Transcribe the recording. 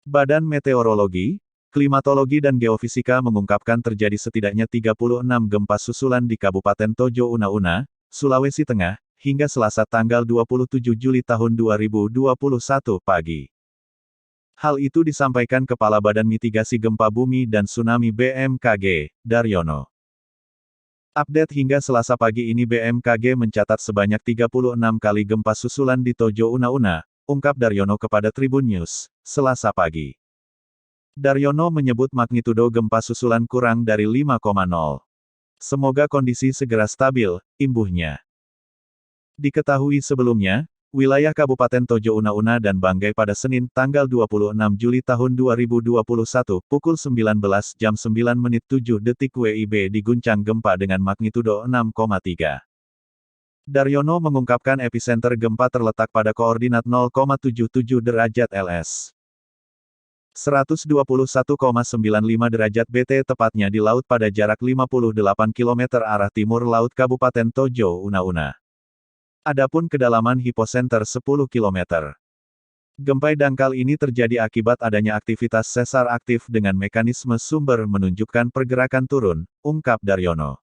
Badan Meteorologi, Klimatologi dan Geofisika mengungkapkan terjadi setidaknya 36 gempa susulan di Kabupaten Tojo Una-Una, Sulawesi Tengah, hingga Selasa tanggal 27 Juli tahun 2021 pagi. Hal itu disampaikan Kepala Badan Mitigasi Gempa Bumi dan Tsunami BMKG, Daryono. Update hingga Selasa pagi ini BMKG mencatat sebanyak 36 kali gempa susulan di Tojo Una-Una, ungkap Daryono kepada Tribun News, Selasa pagi. Daryono menyebut magnitudo gempa susulan kurang dari 5,0. Semoga kondisi segera stabil, imbuhnya. Diketahui sebelumnya, wilayah Kabupaten Tojo Una-Una dan Banggai pada Senin, tanggal 26 Juli tahun 2021, pukul 19:09:07 WIB diguncang gempa dengan magnitudo 6,3. Daryono mengungkapkan epicenter gempa terletak pada koordinat 0,77 derajat LS. 121,95 derajat BT tepatnya di laut pada jarak 58 km arah timur laut Kabupaten Tojo Una-Una. Adapun kedalaman hipocenter 10 km. Gempa dangkal ini terjadi akibat adanya aktivitas sesar aktif dengan mekanisme sumber menunjukkan pergerakan turun, ungkap Daryono.